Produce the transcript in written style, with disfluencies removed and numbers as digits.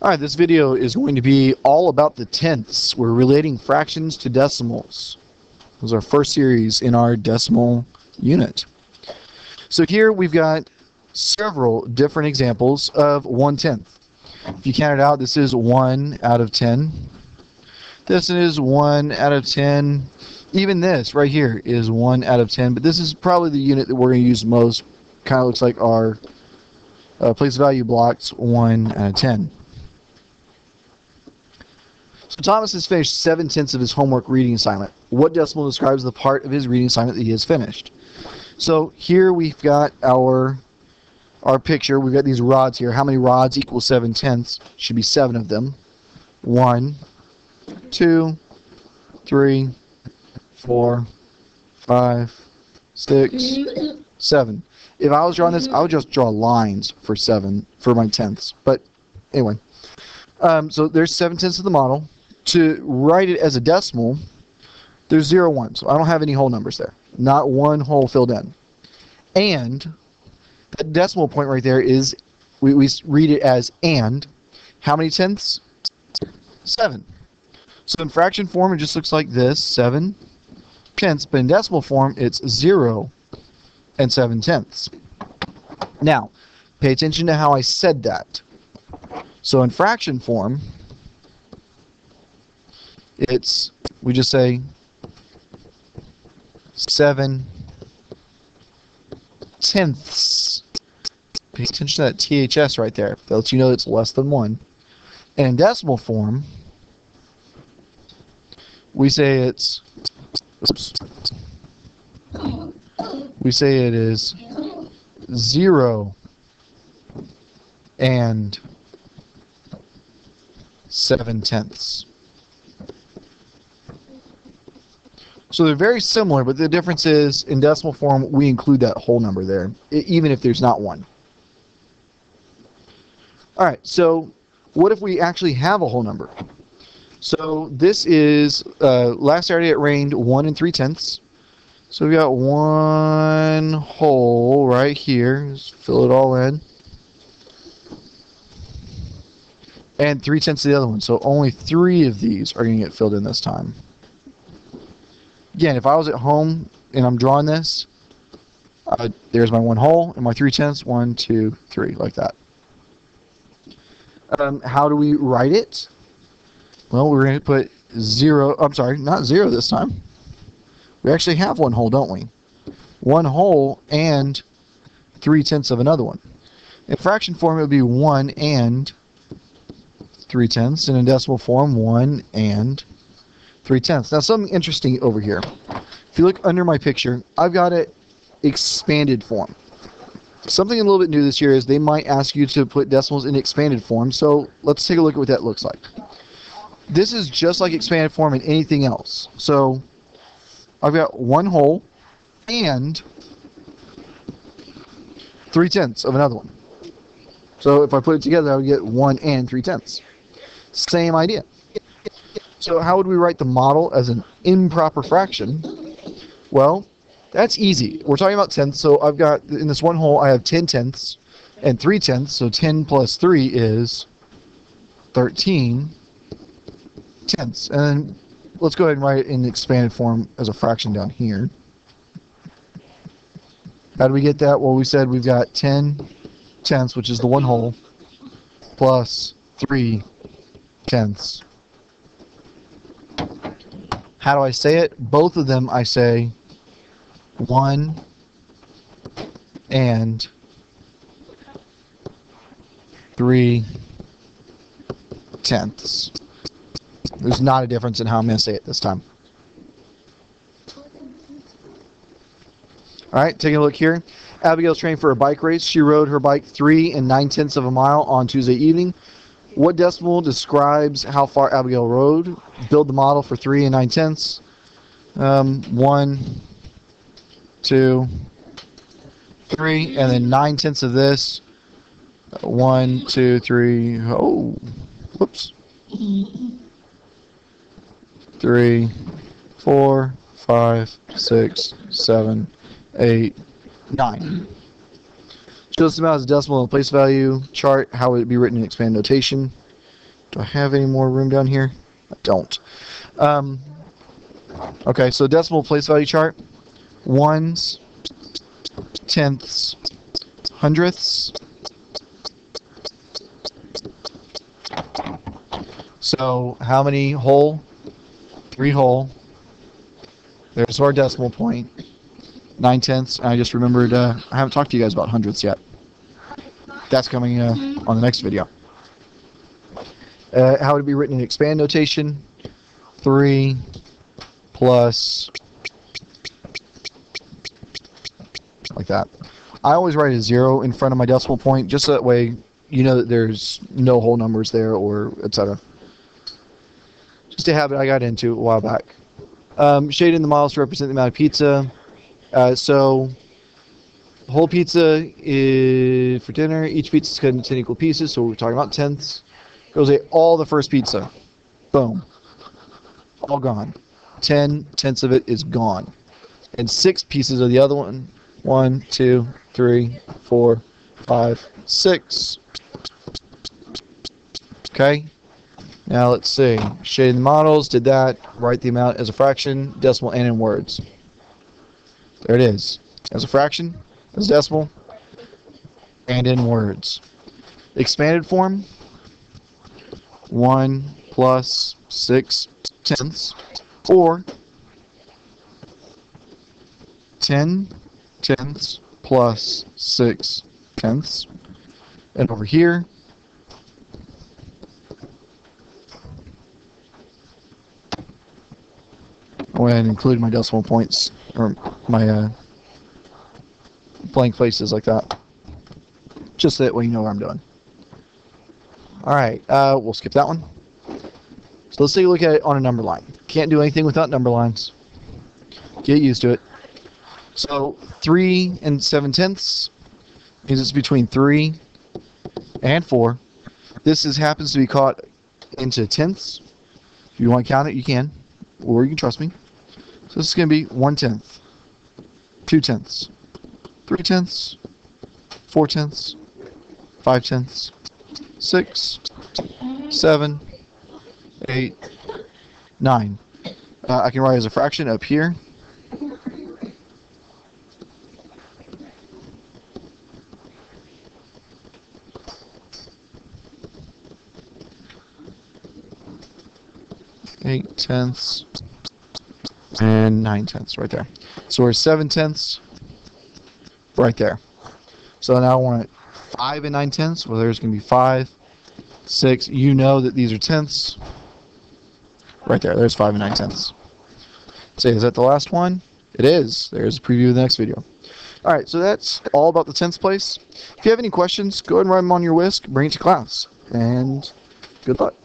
Alright, this video is going to be all about the tenths. We're relating fractions to decimals. This was our first series in our decimal unit. So here we've got several different examples of 1/10. If you count it out, this is 1 out of 10. This is 1 out of 10. Even this right here is 1 out of 10, but this is probably the unit that we're going to use most. Kind of looks like our place value blocks, 1 out of 10. So Thomas has finished 7/10 of his homework reading assignment. What decimal describes the part of his reading assignment that he has finished? So here we've got our picture. We've got these rods here. How many rods equal 7/10? Should be 7 of them. 1, 2, 3, 4, 5, 6, 7. If I was drawing this, I would just draw lines for 7 for my tenths. But anyway, so there's 7/10 of the model. To write it as a decimal, there's 0, 1. So I don't have any whole numbers there. Not one whole filled in. And that decimal point right there is, we read it as and. How many tenths? 7. So in fraction form, it just looks like this, 7/10. But in decimal form, it's 0 and 7/10. Now, pay attention to how I said that. So in fraction form, we just say 7/10. Pay attention to that THS right there. That lets you know it's less than 1. And in decimal form, we say it's, we say it is 0 and 7/10. So they're very similar, but the difference is in decimal form we include that whole number there, even if there's not one. Alright, so what if we actually have a whole number? So this is, last Saturday it rained 1 3/10. So we got one hole right here. Just fill it all in. And 3/10 of the other one. So only 3 of these are going to get filled in this time. Again, if I was at home and I'm drawing this, there's my one hole and my 3/10, 1, 2, 3, like that. How do we write it? Well, we're going to put 0, I'm sorry, not 0 this time. We actually have one hole, don't we? One hole and 3/10 of another one. In fraction form, it would be 1 and 3/10, and in decimal form, 1 and 3/10. Now, something interesting over here. If you look under my picture, I've got it expanded form. Something a little bit new this year is they might ask you to put decimals in expanded form, so let's take a look at what that looks like. This is just like expanded form and anything else. So I've got one hole and 3/10 of another one. So if I put it together, I would get 1 and 3/10. Same idea. So how would we write the model as an improper fraction? Well, that's easy. We're talking about tenths, so I've got, in this one hole, I have 10/10 and 3/10, so 10 plus 3 is 13/10. And then let's go ahead and write it in expanded form as a fraction down here. How do we get that? Well, we said we've got 10/10, which is the one hole, plus 3/10. How do I say it? Both of them I say 1 and 3/10. There's not a difference in how I'm going to say it this time. Alright, taking a look here. Abigail's training for a bike race. She rode her bike 3 9/10 of a mile on Tuesday evening. What decimal describes how far Abigail rode? Build the model for 3 9/10. 1, 2, 3, and then 9/10 of this. 1, 2, 3. Oh, whoops. 3, 4, 5, 6, 7, 8, 9. Show this amount as a decimal and place value chart. How would it be written in expanded notation? Do I have any more room down here? I don't. Okay, so decimal place value chart. Ones, tenths, hundredths. So how many whole? 3 whole. There's our decimal point. 9 tenths. I just remembered, I haven't talked to you guys about hundredths yet. That's coming on the next video. How would it be written in expand notation? 3 plus, like that. I always write a 0 in front of my decimal point, just so that way you know that there's no whole numbers there, or etc. Just a habit I got into a while back. Shading the models to represent the amount of pizza. So whole pizza is for dinner. Each pizza is cut into 10 equal pieces, so we're talking about tenths. Goes at all the first pizza. Boom. All gone. 10 tenths of it is gone. And 6 pieces of the other one. 1, 2, 3, 4, 5, 6. Okay. Now let's see. Shading the models. Did that. Write the amount as a fraction, decimal, and in words. There it is. As a fraction, as a decimal, and in words. Expanded form. 1 plus 6 tenths, or 10 tenths plus 6 tenths. And over here, when including my decimal points, or my blank places like that. Just that way you know what I'm doing. Alright, we'll skip that one. So let's take a look at it on a number line. Can't do anything without number lines. Get used to it. So 3 and 7 tenths means it's between 3 and 4. This happens to be caught into tenths. If you want to count it, you can. Or you can trust me. So this is going to be 1 tenth, 2 tenths, 3 tenths, 4 tenths, 5 tenths, 6, 7, 8, 9. I can write as a fraction up here. Eight tenths and 9 tenths right there. So we're 7 tenths right there. So now I want 5 and 9 tenths. Well, there's going to be 5, 6. You know that these are tenths. Right there. There's 5 and 9 tenths. Say, is that the last one? It is. There's a preview of the next video. Alright, so that's all about the tenths place. If you have any questions, go ahead and write them on your whisk. Bring it to class. And good luck.